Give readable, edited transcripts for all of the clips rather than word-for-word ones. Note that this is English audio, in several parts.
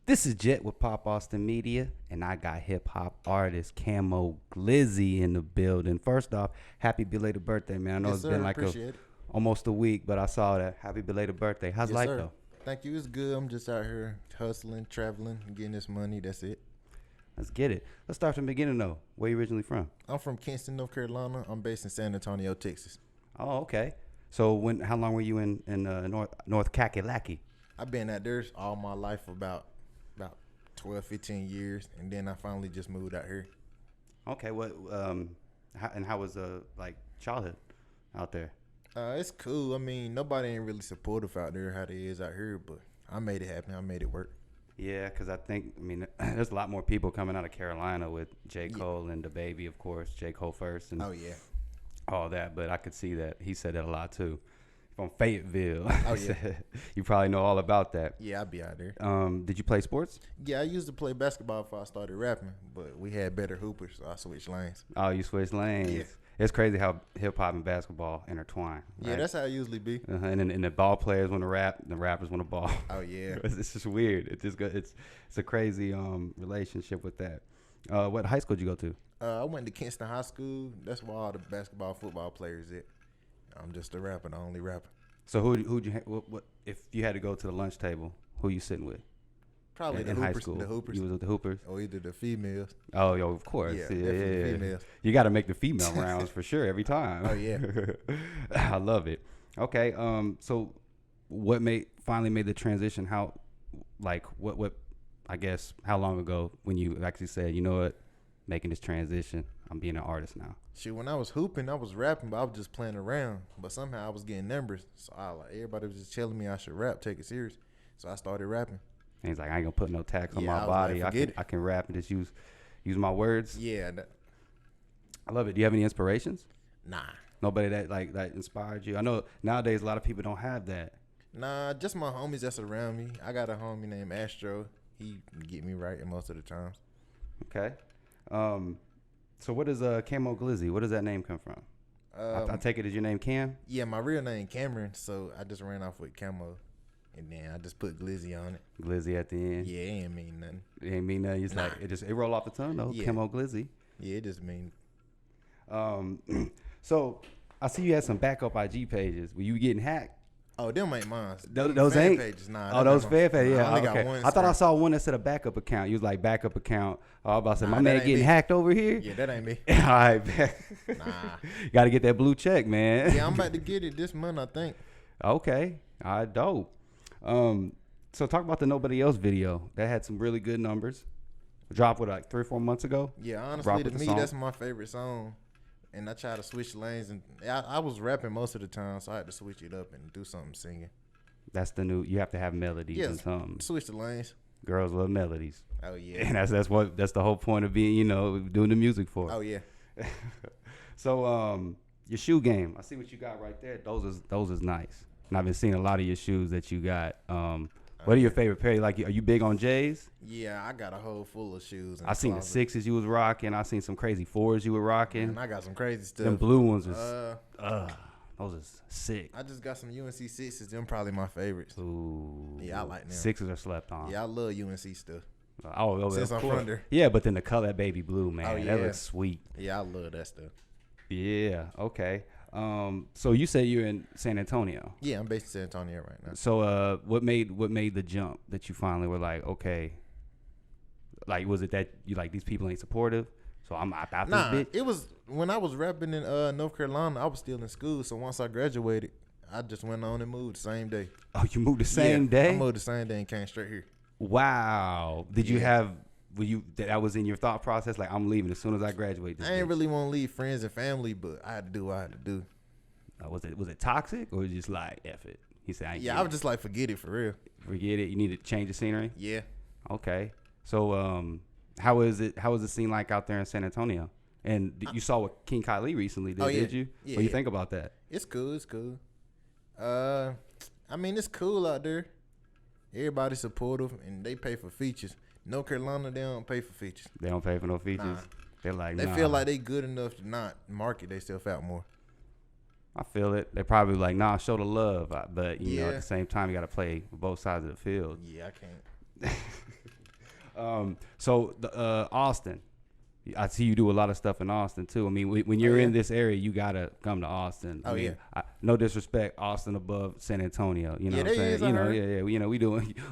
This is Jet with Pop Austin Media, and I got hip hop artist Camo Glizzy in the building. First off, happy belated birthday, man. I know Yes, it's sir. been like Appreciate it. almost a week, but I saw that. Happy belated birthday. How's Yes, life sir. though? Thank you. It's good. I'm just out here hustling, traveling, getting this money. That's it. Let's get it. Let's start from the beginning though. Where you originally from? I'm from Kinston, North Carolina. I'm based in San Antonio, Texas. Oh, okay. So how long were you in North Kakalaki? I've been out there all my life, about 12, 15 years, and then I finally just moved out here. Okay. How was like childhood out there? It's cool. I mean, nobody ain't really supportive out there how they is out here, but I made it happen. I made it work. Yeah, because I mean, there's a lot more people coming out of Carolina with J. Cole and the baby, of course. J. Cole first and Oh yeah. all that. But I could see that. He said that a lot, too. From Fayetteville. Oh yeah. You probably know all about that. Yeah, I be out there. Did you play sports? Yeah, I used to play basketball before I started rapping, but we had better hoopers, so I switched lanes. Oh, you switched lanes. Yeah. It's crazy how hip-hop and basketball intertwine. Yeah, right? that's how it usually be. And the ball players want to rap, the rappers want to ball. Oh yeah. It's just weird. It's a crazy relationship with that. What high school did you go to? I went to Kinston High School. That's where all the basketball, football players at. I'm just a rapper, the only rapper. So who'd you what if you had to go to the lunch table? Who you sitting with? Probably the in Hoopers. high school. The Hoopers. You was with the Hoopers. Or either the females. Oh, yo, of course. Yeah, definitely females. You got to make the female rounds for sure every time. Oh yeah. I love it. Okay. So what finally made the transition? How, like, what? I guess how long ago when you actually said, you know what, making this transition, I'm being an artist now. Shoot, when I was hooping, I was rapping, but I was just playing around. But somehow I was getting numbers, so everybody was just telling me I should rap, take it serious. So I started rapping. And he's like, I ain't gonna put no tax on Yeah, my I was body. like, I can rap and just use my words. Yeah. I love it. Do you have any inspirations? Nah. Nobody that inspired you? I know nowadays a lot of people don't have that. Nah, just my homies that's around me. I got a homie named Astro. He get me right most of the times. Okay. So what is Camo Glizzy? Where does that name come from? I take it as your name Cam? Yeah, my real name Cameron, so I just ran off with Camo. And then I just put Glizzy on it. Glizzy at the end. Yeah, it ain't mean nothing. It ain't mean nothing. It's like it roll off the tongue though. Yeah. Camo Glizzy. Yeah, it just mean. So I see you had some backup IG pages. Were you getting hacked? Oh, them ain't mine. Those fan ain't pages. Nah. Oh, those fan pages. Nah, Yeah. I only Okay. got one. I thought I saw one that said a backup account. You was like backup account. Oh, I was about to say Nah, my that man ain't getting me. hacked over here. Yeah, that ain't me. All right. Nah. Got to get that blue check, man. Yeah, I'm about to get it this month, I think. Okay. All right, dope. So talk about the Nobody Else video. That had some really good numbers. Dropped like 3 or 4 months ago. Yeah, honestly, Rock to with the me, song. that's my favorite song. And I try to switch lanes, and I was rapping most of the time, so I had to switch it up and do something singing. That's the new. You have to have melodies and Yes, something. switch the lanes. Girls love melodies, Oh yeah. and that's the whole point of being, doing the music for. Oh yeah. So your shoe game. I see what you got right there. Those is nice. And I've been seeing a lot of your shoes that you got. What are your favorite pair? Like, are you big on J's? Yeah, I got a whole full of shoes. I seen the 6s you was rocking. I seen some crazy 4s you were rocking. And I got some crazy stuff. Them blue ones is those is sick. I just got some UNC 6s. Them probably my favorites. Ooh. Yeah, I like them. 6s are slept on. Yeah, I love UNC stuff. Oh, Since of I'm course. from there. Yeah, but then the color baby blue, man. Oh, That yeah. looks sweet. Yeah, I love that stuff. Yeah. Okay. So you say you're in San Antonio. Yeah, I'm based in San Antonio right now. So what made the jump that you finally were like, okay, like was it that you like these people ain't supportive? So I'm out this Nah, bitch. it was when I was rapping in North Carolina. I was still in school, so once I graduated, I just went on and moved the same day. Oh, you moved the same Yeah, day? I moved the same day and came straight here. Wow. Did you Yeah. have? Were you that was in your thought process? Like, I'm leaving as soon as I graduate. This I ain't bitch? really want to leave friends and family, but I had to do what I had to do. Was it toxic or just like F it? He said, I ain't Yeah, I getting was just like, forget it for real. forget it. You need to change the scenery. Yeah. Okay. So how is it? How was the scene like out there in San Antonio? And you saw what King Kylie recently did, Oh, yeah. did you? Yeah, What do you yeah. think about that? It's cool. It's cool. I mean, it's cool out there. Everybody's supportive, and they pay for features. North Carolina, they don't pay for features. They don't pay for no features. Nah. They're like, They nah. feel like they good enough to not market themselves out more. I feel it. They probably like, nah, show the love, but you know, at Yeah. the same time, you got to play both sides of the field. Yeah, I can't. So the Austin. I see you do a lot of stuff in Austin too. I mean, when you're in this area, you gotta come to Austin. I mean, no disrespect, Austin above San Antonio. You know what I'm saying? You know, You know,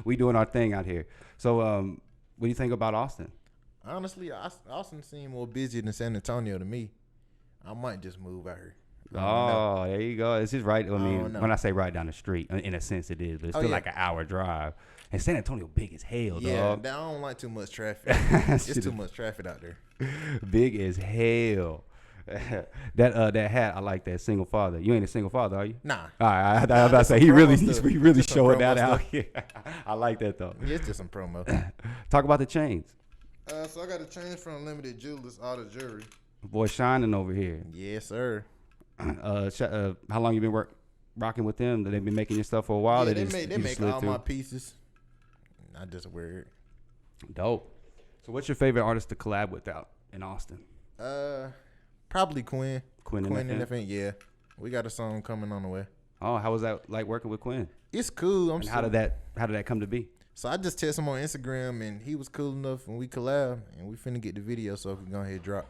we doing our thing out here. So, what do you think about Austin? Honestly, Austin seemed more busy than San Antonio to me. I might just move out here. Oh, there you go. It's just right. I mean, when I say right down the street, in a sense it is, but it's still like an hour drive. And San Antonio big as hell, dog. Yeah, I don't like too much traffic. It's too much traffic out there. Big as hell. that hat, I like that. Single father. You ain't a single father, are you? Nah. All right, I was about to say he really showing that out here. I like that though. Yeah, it's just some promo. Talk about the chains. So I got a chain from Limited Jewelers, all the jewelry. Boy, shining over here. Yes, sir. How long you been rocking with them? They've been making your stuff for a while. Yeah, they make all my pieces. I just wear it. Dope. So, what's your favorite artist to collab with out in Austin? Probably Quinn. Quinn and FM? Yeah. We got a song coming on the way. Oh, how was that like working with Quinn? It's cool. How did that come to be? So I just texted him on Instagram, and he was cool enough when we collab, and we finna get the video so we can go ahead and drop.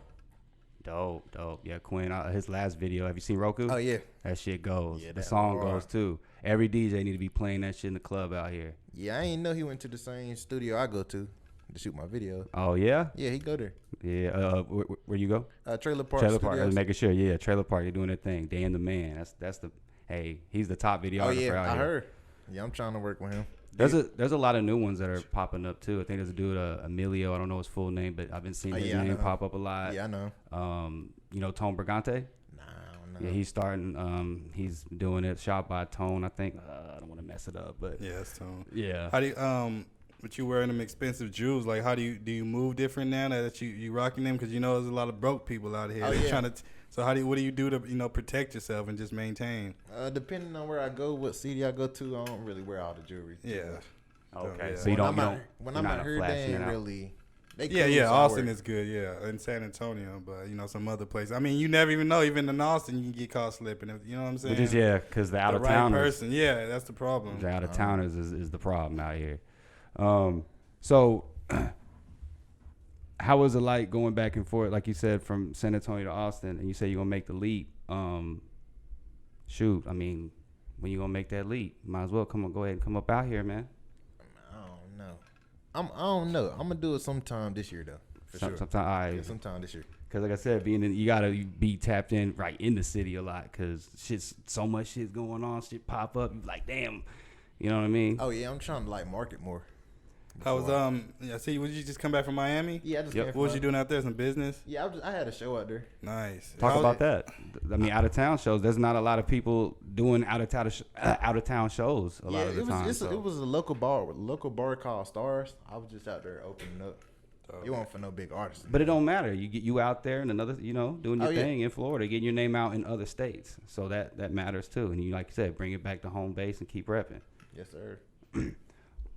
Dope. Yeah, Quinn, his last video. Have you seen Roku? Oh, yeah. That shit goes. Yeah, the song goes, too. Every DJ need to be playing that shit in the club out here. Yeah, I ain't know he went to the same studio I go to shoot my video. Oh, yeah? Yeah, he go there. Yeah, where you go? Trailer Park. Trailer Park. I was making sure, yeah, Trailer Park, you're doing their thing. Dan the man. That's the, hey, he's the top videographer out here. I heard. Yeah, I'm trying to work with him. There's a lot of new ones that are popping up too. I think there's a dude, Emilio. I don't know his full name, but I've been seeing his name pop up a lot. Yeah, I know. You know Tone Brigante? Nah, I don't know. Yeah, he's starting. He's doing it. Shot by Tone, I think. I don't want to mess it up, but yeah, it's Tone. Yeah. How do you but you wearing them expensive jewels? Like, how do you move different now that you rocking them? Because you know there's a lot of broke people out here. Oh, yeah. Trying to. So what do you do to protect yourself and just maintain? Depending on where I go, what city I go to, I don't really wear all the jewelry. Yeah. Okay. Yeah. So you don't. When I'm out here, they ain't really. Austin is good, and San Antonio, but some other places. I mean, you never even know. Even in Austin, you can get caught slipping. You know what I'm saying? Which is because the out of right towners. person, yeah, that's the problem. The out of towners is the problem out here. So, how was it like going back and forth, like you said, from San Antonio to Austin, and you say you're gonna make the leap? Shoot, I mean, when you gonna make that leap? Might as well go ahead and come up out here, man. I don't know. I'm gonna do it sometime this year though. For sure. Sometime this year. Cause like I said, you gotta be tapped in right in the city a lot. Cause so much shit's going on. Shit pop up. You like, damn. You know what I mean? Oh yeah, I'm trying to market more. How was I see. Would you just come back from Miami? Yeah, I just came from What was you doing out there? Some business? Yeah, I had a show out there. Nice. Talk about that. I mean, out of town shows. There's not a lot of people doing out of town shows a lot of the time. It was a local bar called Stars. I was just out there opening up. It wasn't for no big artists. But it don't matter. You out there in another, doing your thing in Florida, getting your name out in other states. So that matters too. And you, like you said, bring it back to home base and keep repping. Yes, sir.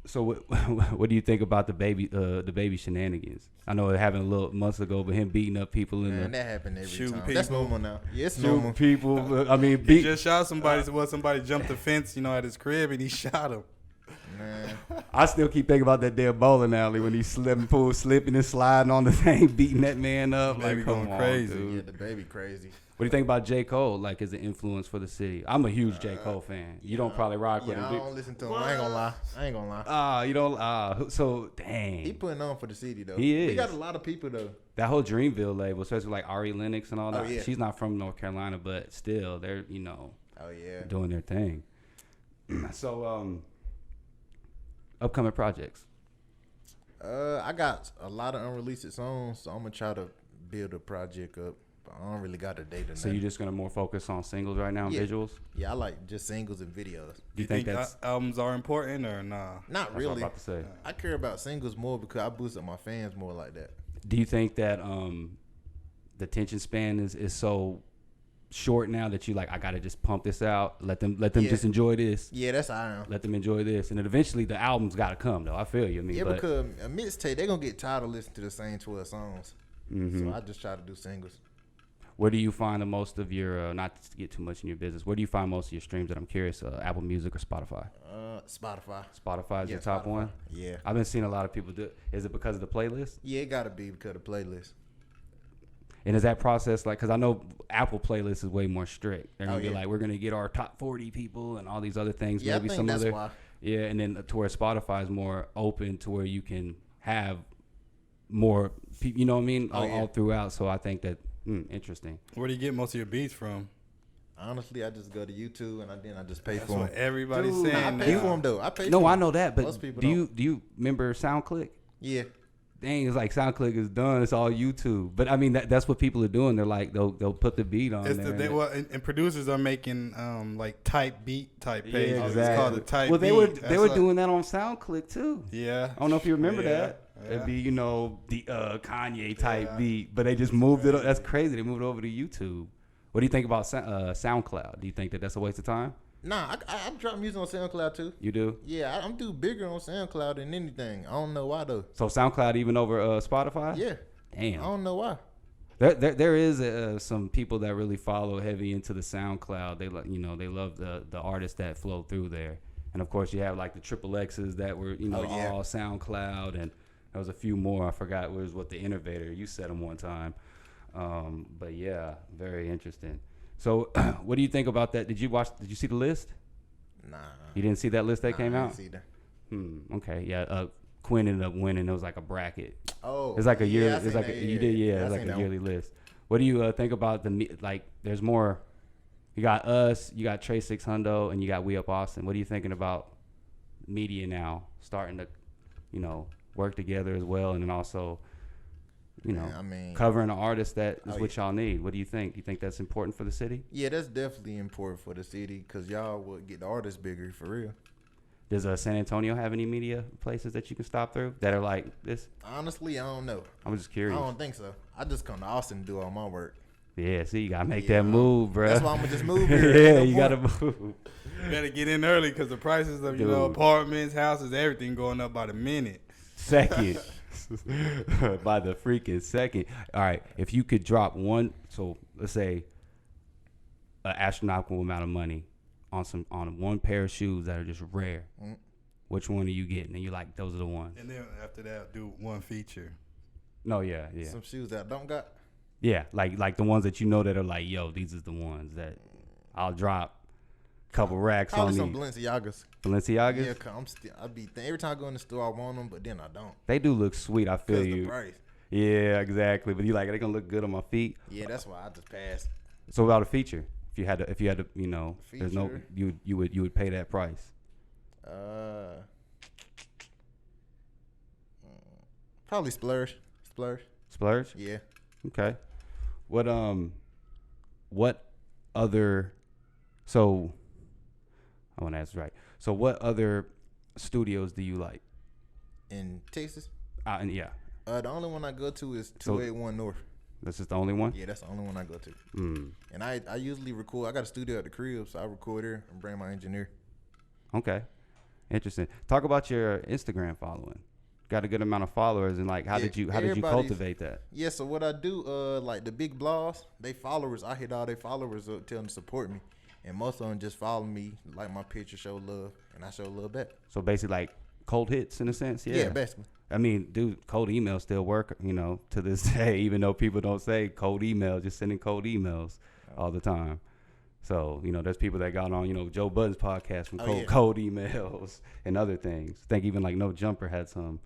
So what do you think about the baby shenanigans? I know it happened a little months ago, but him beating up people that happened every time. People. That's normal now. Yeah, it's shooting normal. people. I mean, he just shot somebody. Somebody jumped the fence, at his crib, and he shot him. Man. I still keep thinking about that damn bowling alley when he slipping and sliding on the thing, beating that man up. Baby going crazy. Dude. Yeah, the baby crazy. What do you think about J. Cole, like, as an influence for the city? I'm a huge J. Cole fan. You don't probably rock with him. I don't listen to him. I ain't gonna lie. You don't. So, dang. He putting on for the city, though. He is. He got a lot of people, though. That whole Dreamville label, especially like Ari Lennox and all that. Oh, yeah. She's not from North Carolina, but still, they're, Oh, yeah. doing their thing. So, upcoming projects. I got a lot of unreleased songs, so I'm gonna try to build a project up. But I don't really got a date or nothing. So you're just gonna more focus on singles right now, visuals? Yeah, I like just singles and videos. Do you think that albums are important or nah? Not really. That's what I'm about to say. I care about singles more because I boost up my fans more like that. Do you think that the attention span is so short now that you like, I gotta just pump this out, let them just enjoy this? Yeah, that's how I am. Let them enjoy this, and then eventually the album's gotta come though. I feel you. I mean, because a mixtape, they're gonna get tired of listening to the same 12 songs. So I just try to do singles. Where do you find the most of your, not to get too much in your business, where do you find most of your streams that I'm curious, Apple Music or Spotify? Spotify. Spotify is your top one? Yeah. I've been seeing a lot of people do it. Is it because of the playlist? Yeah, it got to be because of the playlist. And is that process like, because I know Apple playlist is way more strict. They're going to be like, we're going to get our top 40 people and all these other things. Yeah, maybe I think some that's other. why. Yeah, and then to where Spotify is more open to where you can have more people, you know what I mean, all throughout. So I think that, interesting. Where do you get most of your beats from? Honestly, I just go to YouTube and then I just pay That's for them. what everybody's Dude, saying. I pay for them though. I pay. No, for I them. know that, but Most people do you remember SoundClick? Yeah. Dang, it's like SoundClick is done. It's all YouTube. But I mean, that's what people are doing. They're like, they'll put the beat on there. And producers are making like type beat type pages. Yeah, exactly. It's called the type well, beat. they were doing that on SoundClick too. Yeah. I don't know if you remember Yeah. that. It'd be, the Kanye type beat, but they just moved it. That's crazy. They moved it over to YouTube. What do you think about SoundCloud? Do you think that that's a waste of time? Nah, I drop music on SoundCloud too. You do? Yeah, I'm do bigger on SoundCloud than anything. I don't know why though. So SoundCloud even over Spotify? Yeah. Damn. I don't know why. There is some people that really follow heavy into the SoundCloud. They they love the artists that flow through there. And of course you have like the Triple X's that were all SoundCloud, and there was a few more. I forgot it was what the Innovator. You said them one time. But yeah, very interesting. So, what do you think about that? Did you see the list? Nah. You didn't see that list that came I out? didn't see that. Okay. Yeah. Quinn ended up winning. It was like a bracket. Oh. It's like a year. Yeah, It's like you did. Yeah. It's like a yearly list. What do you think about there's more. You got us. You got Trey 600, and you got We Up Austin. What are you thinking about media now starting to, work together as well, and then also. Covering an artist that is what y'all need. What do you think? Do you think that's important for the city? Yeah, that's definitely important for the city because y'all would get the artists bigger for real. Does San Antonio have any media places that you can stop through that are like this? Honestly, I don't know. I'm just curious. I don't think so. I just come to Austin and do all my work. Yeah, see, you gotta make that move, bro. That's why I'm gonna just move here. Yeah, you gotta move. You gotta get in early because the prices of apartments, houses, everything going up by the minute. Second. By the freaking second. All right, if you could drop one, so let's say an astronomical amount of money on one pair of shoes that are just rare, which one are you getting? And you're like, those are the ones. And then after that, do one feature. No, yeah. Some shoes that I don't got. Yeah, like the ones that that are like, yo, these is the ones that I'll drop. Couple racks probably on some these. Balenciagas. Yeah, cause every time I go in the store, I want them, but then I don't. They do look sweet. I feel you. The price. Yeah, exactly. But you like, they gonna look good on my feet. Yeah, that's why I just passed. So about a feature, if you had to, feature? there's no, you would pay that price. Probably splurge. Splurge? Yeah. Okay. What other? So. I want to ask right. So, what other studios do you like in Texas? And yeah, the only one I go to is 281 North. This is the only one. Yeah, that's the only one I go to. And I usually record. I got a studio at the crib, so I record there and bring my engineer. Okay, interesting. Talk about your Instagram following. Got a good amount of followers, and like, how did you cultivate that? Yeah, so what I do, like the big blogs, they followers. I hit all their followers up, tell them to support me. And most of them just follow me, like my picture, show love, and I show love back. So basically, like cold hits in a sense. Yeah, basically. I mean, dude, cold emails still work, to this day. Even though people don't say cold emails, just sending cold emails all the time. So there's people that got on, Joe Budden's podcast from cold emails and other things. I think even like No Jumper had some.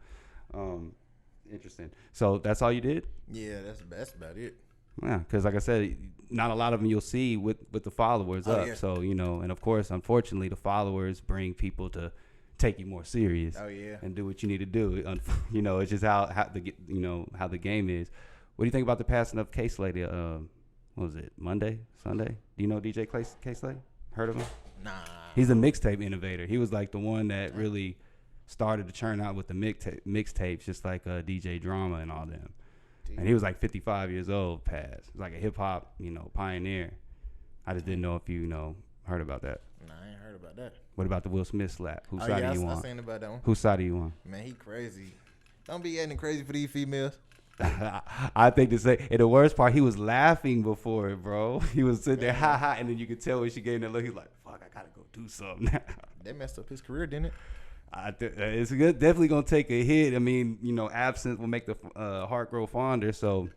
Interesting. So that's all you did? Yeah, that's about it. Yeah, because like I said, not a lot of them you'll see with the followers up. Yeah. So, and of course, unfortunately, the followers bring people to take you more serious. Oh, yeah. And do what you need to do. It's just how the game is. What do you think about the passing of K-Slay? What was it, Monday, Sunday? Do you know DJ K-Slay? Heard of him? Nah. He's a mixtape innovator. He was like the one that really started to churn out with the mixtapes, just like DJ Drama and all them. And he was like 55 years old, passed. He was like a hip hop, pioneer. I just didn't know if you, heard about that. Nah, I ain't heard about that. What about the Will Smith slap? Whose side are you on? I seen about that one. Whose side are you on? Man, he crazy. Don't be acting crazy for these females. I think to say, and the worst part, he was laughing before it, bro. He was sitting there, ha ha, and then you could tell when she gave him that look, he's like, fuck, I gotta go do something now. That messed up his career, didn't it? It's good, definitely gonna take a hit. I mean, absence will make the heart grow fonder. So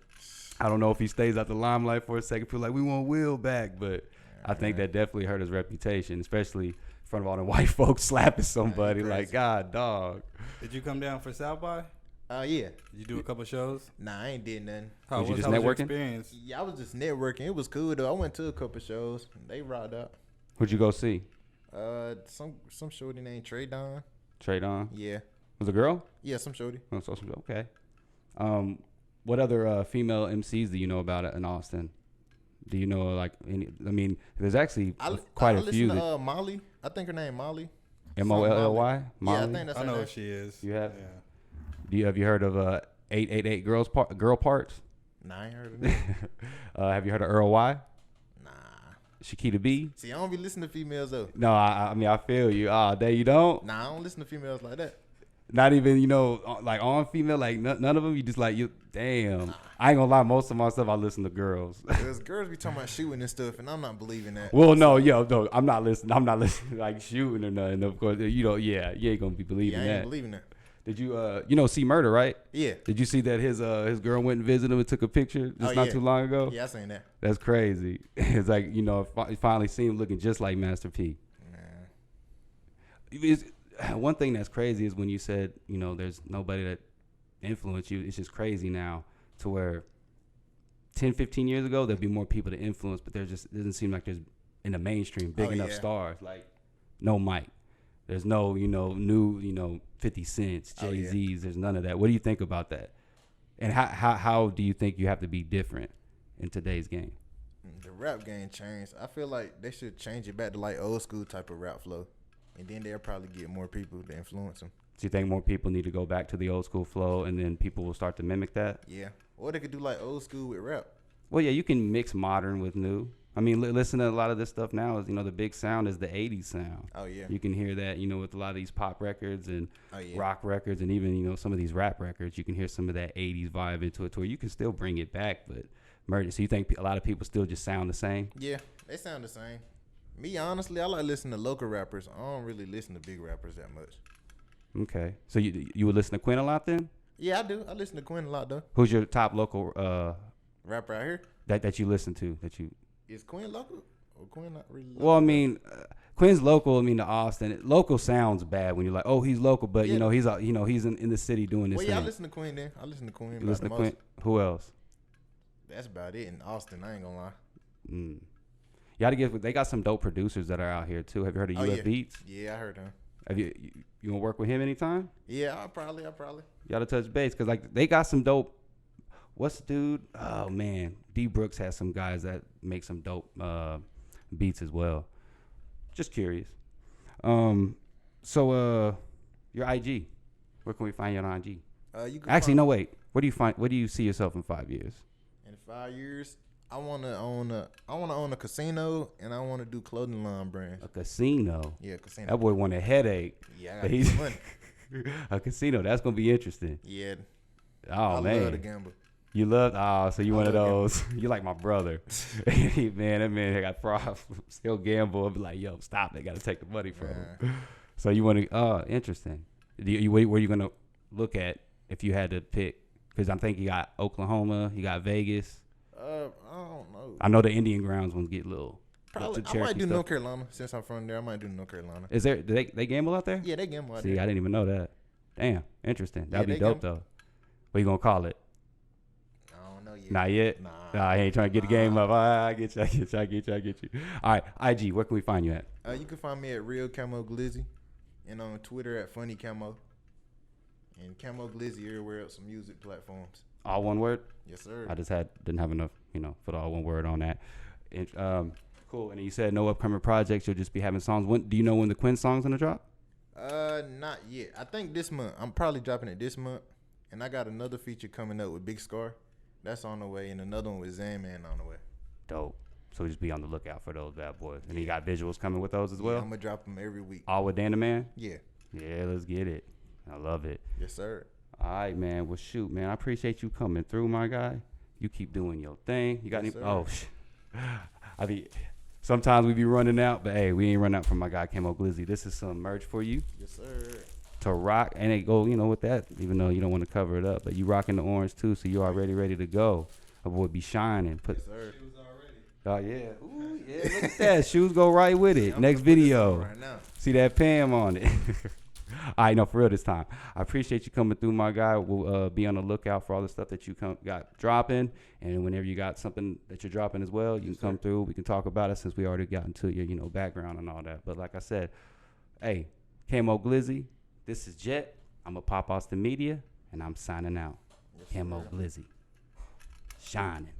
I don't know if he stays out the limelight for a second. Feel like we want Will back, but I think that definitely hurt his reputation, especially in front of all the white folks slapping somebody. Like, God, dog. Did you come down for South by? Yeah. Did you do a couple shows? Nah, I ain't did nothing. Was you just how was your networking? experience? Yeah, I was just networking. It was cool though. I went to a couple shows. They rocked out. Who'd you go see? Some shorty named Trey Don. Trade on. Yeah. Was it a girl? Yeah, some shorty. Oh, so okay. What other female MCs do you know about in Austin? Do you know like any? I mean, there's actually quite a few. Listen to Molly. I think her name Molly. Molly. Yeah, I think that's I her know name. who she is. You have? Yeah. Have you heard of 888 girl parts? Nah, I ain't heard of that. Have you heard of Earl Y? Nah. Shakita B? See, I don't be listening to females though. No, I mean I feel you. There you don't. Nah, I don't listen to females like that. Not even like on female, like none of them. You just like you. Damn, I ain't gonna lie. Most of my stuff I listen to girls. Cause girls be talking about shooting and stuff, and I'm not believing that. Well, no, I'm not listening. I'm not listening like shooting or nothing. Of course, you ain't gonna be believing I that. ain't believing that. Did you see Murder, right? Yeah. Did you see that his girl went and visited him and took a picture not too long ago? Yeah, I seen that. That's crazy. It's like finally seen him looking just like Master P. One thing that's crazy is when you said there's nobody that influenced you. It's just crazy now to where 10, 15 years ago there'd be more people to influence, but it doesn't seem like there's in the mainstream big enough stars like no Mike. There's no new 50 Cents, Jay-Z's. There's none of that. What do you think about that? And how do you think you have to be different in today's game? The rap game changed. I feel like they should change it back to like old school type of rap flow, and then they'll probably get more people to influence them. Do you think more people need to go back to the old school flow, and then people will start to mimic that? Yeah. Or they could do like old school with rap. Well, yeah, you can mix modern with new. I mean, listen to a lot of this stuff now. Is the big sound is the '80s sound. Oh yeah. You can hear that, with a lot of these pop records and yeah. rock records, and even some of these rap records. You can hear some of that '80s vibe into it, to where you can still bring it back, but merge it. So you think a lot of people still just sound the same? Yeah, they sound the same. Me, honestly, I like listening to local rappers. I don't really listen to big rappers that much. Okay, so you would listen to Quinn a lot then? Yeah, I do. I listen to Quinn a lot though. Who's your top local rapper out here? That you listen to that you? Is Quinn local? Or Quinn not really local? Well, I mean, Quinn's local. I mean, to Austin. Local sounds bad when you're like, oh, he's local, but yeah. He's in the city doing this. Well, yeah, thing. I listen to Quinn then. I listen to Quinn. You listen to Quinn. Who else? That's about it in Austin. I ain't gonna lie. You gotta give. They got some dope producers that are out here too. Have you heard of UF Beats? Yeah, I heard him. Have you gonna work with him anytime? Yeah, I probably. You gotta touch base because like they got some dope. What's the dude? Oh man, D Brooks has some guys that make some dope beats as well. Just curious. So your IG, where can we find you on IG? You can Actually, no wait. Where do you see yourself in 5 years? In 5 years, I wanna own a casino, and I wanna do clothing line brands. A casino. Yeah, casino. That boy want a headache. Yeah, I got money. A casino. That's gonna be interesting. Yeah. Oh I man. love to gamble. You love so you one of those. You like my brother. Man, that man got problems. Still gamble. I'll be like, yo, stop. They gotta take the money from him. So you want to? Interesting. Where you gonna look at if you had to pick? Because I'm thinking you got Oklahoma, you got Vegas. I don't know. I know the Indian grounds ones get little. Probably. I might do North Carolina since I'm from there. I might do North Carolina. Is there? Do they gamble out there? Yeah, they gamble out there. See, I didn't even know that. Damn, interesting. That'd be dope though. What you gonna call it? I don't know yet. Not yet. Nah, I ain't trying to get the game up. I get you. All right, IG. Where can we find you at? You can find me at Real Camo Glizzy, and on Twitter at Funny Camo, and Camo Glizzy everywhere else on music platforms. All one word? Yes, sir. I just didn't have enough, put all one word on that. Cool. And you said no upcoming projects. You'll just be having songs. Do you know when the Quinn song's gonna drop? Not yet. I think this month. I'm probably dropping it this month, and I got another feature coming up with Big Scar. That's on the way, and another one with Zanman on the way. Dope. So just be on the lookout for those bad boys. And you got visuals coming with those as well? I'm gonna drop them every week. All with Dan the Man? Yeah. Yeah, let's get it. I love it. Yes, sir. All right, man. Well, shoot, man. I appreciate you coming through, my guy. You keep doing your thing. You got Yes, any? sir. Oh, I mean, sometimes we be running out, but hey, we ain't running out from my guy Camo Glizzy. This is some merch for you Yes, sir. to rock, and it go, with that. Even though you don't want to cover it up, but you rocking the orange too, so you already ready to go. A boy be shining. Yes, sir. Oh yeah, ooh yeah. Look at that. Shoes go right with it. I'm Next gonna put this video. on right now. See that Pam on it. All right, no, for real this time. I appreciate you coming through, my guy. We'll be on the lookout for all the stuff that you got dropping. And whenever you got something that you're dropping as well, you can come through. We can talk about it since we already got into your, background and all that. But like I said, hey, Camo Glizzy, this is Jet. I'm a Pop Austin Media, and I'm signing out. Yes, Camo sir. Glizzy. Shining.